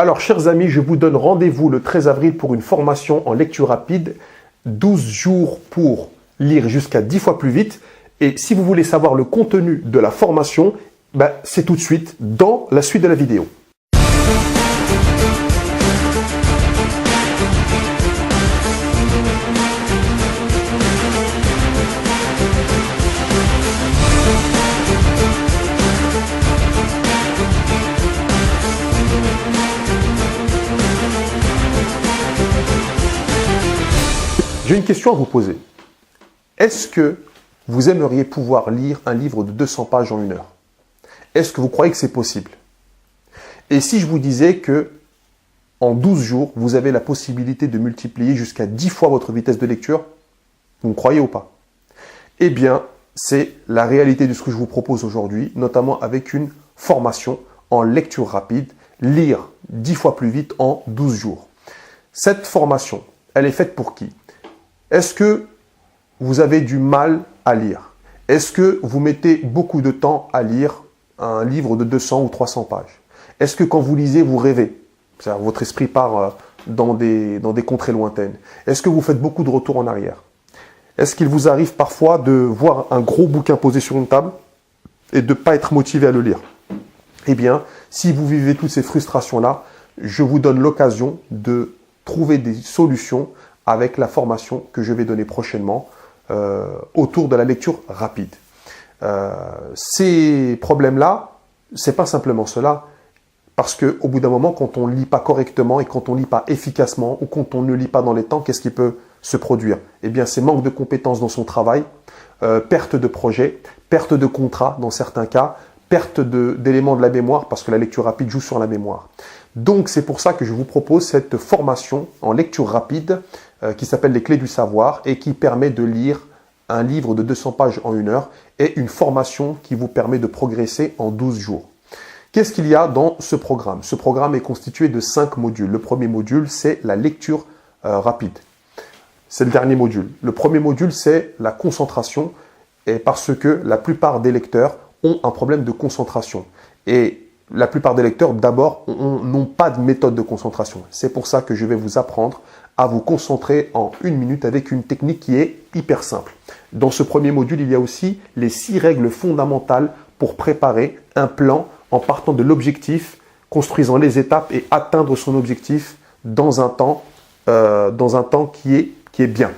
Alors, chers amis, je vous donne rendez-vous le 13 avril pour une formation en lecture rapide. 12 jours pour lire jusqu'à 10 fois plus vite. Et si vous voulez savoir le contenu de la formation, c'est tout de suite dans la suite de la vidéo. J'ai une question à vous poser. Est-ce que vous aimeriez pouvoir lire un livre de 200 pages en 1 heure? Est-ce que vous croyez que c'est possible? Et si je vous disais que en 12 jours, vous avez la possibilité de multiplier jusqu'à 10 fois votre vitesse de lecture, vous me croyez ou pas? Eh bien, c'est la réalité de ce que je vous propose aujourd'hui, notamment avec une formation en lecture rapide, lire 10 fois plus vite en 12 jours. Cette formation, elle est faite pour qui? Est-ce que vous avez du mal à lire? Est-ce que vous mettez beaucoup de temps à lire un livre de 200 ou 300 pages? Est-ce que quand vous lisez, vous rêvez? C'est-à-dire votre esprit part dans des contrées lointaines. Est-ce que vous faites beaucoup de retours en arrière? Est-ce qu'il vous arrive parfois de voir un gros bouquin posé sur une table et de ne pas être motivé à le lire? Eh bien, si vous vivez toutes ces frustrations-là, je vous donne l'occasion de trouver des solutions avec la formation que je vais donner prochainement autour de la lecture rapide. Ces problèmes-là, c'est pas simplement cela, parce qu'au bout d'un moment, quand on ne lit pas correctement et quand on ne lit pas efficacement ou quand on ne lit pas dans les temps, qu'est-ce qui peut se produire? Eh bien, c'est manque de compétences dans son travail, perte de projet, perte de contrat dans certains cas, perte d'éléments de la mémoire, parce que la lecture rapide joue sur la mémoire. Donc, c'est pour ça que je vous propose cette formation en lecture rapide qui s'appelle les clés du savoir et qui permet de lire un livre de 200 pages en 1 heure et une formation qui vous permet de progresser en 12 jours. Qu'est-ce qu'il y a dans ce programme? Ce programme est constitué de 5 modules. Le premier module, c'est la lecture rapide. C'est le dernier module. Le premier module, c'est la concentration, et parce que la plupart des lecteurs ont un problème de concentration. Et la plupart des lecteurs, d'abord, n'ont pas de méthode de concentration. C'est pour ça que je vais vous apprendre à vous concentrer en 1 minute avec une technique qui est hyper simple. Dans ce premier module, il y a aussi les 6 règles fondamentales pour préparer un plan en partant de l'objectif, construisant les étapes et atteindre son objectif dans un temps qui est bien.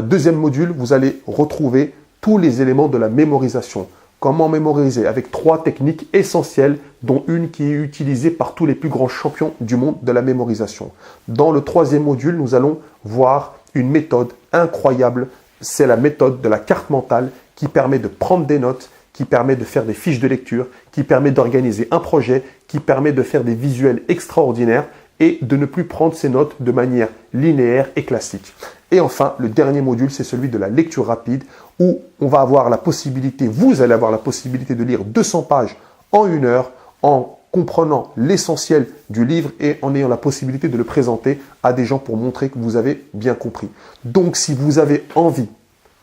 Deuxième module, vous allez retrouver tous les éléments de la mémorisation. Comment mémoriser avec 3 techniques essentielles, dont une qui est utilisée par tous les plus grands champions du monde de la mémorisation. Dans le 3e module, nous allons voir une méthode incroyable. C'est la méthode de la carte mentale qui permet de prendre des notes, qui permet de faire des fiches de lecture, qui permet d'organiser un projet, qui permet de faire des visuels extraordinaires et de ne plus prendre ces notes de manière linéaire et classique. Et enfin, le dernier module, c'est celui de la lecture rapide où on va avoir la possibilité, vous allez avoir la possibilité de lire 200 pages en 1 heure en comprenant l'essentiel du livre et en ayant la possibilité de le présenter à des gens pour montrer que vous avez bien compris. Donc, si vous avez envie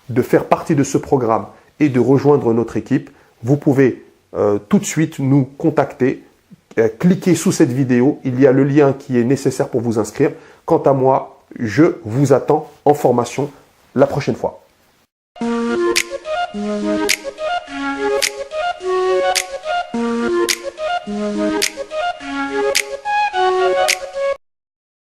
de faire partie de ce programme et de rejoindre notre équipe, vous pouvez tout de suite nous contacter. Cliquez sous cette vidéo, il y a le lien qui est nécessaire pour vous inscrire. Quant à moi, je vous attends en formation la prochaine fois. Thank you.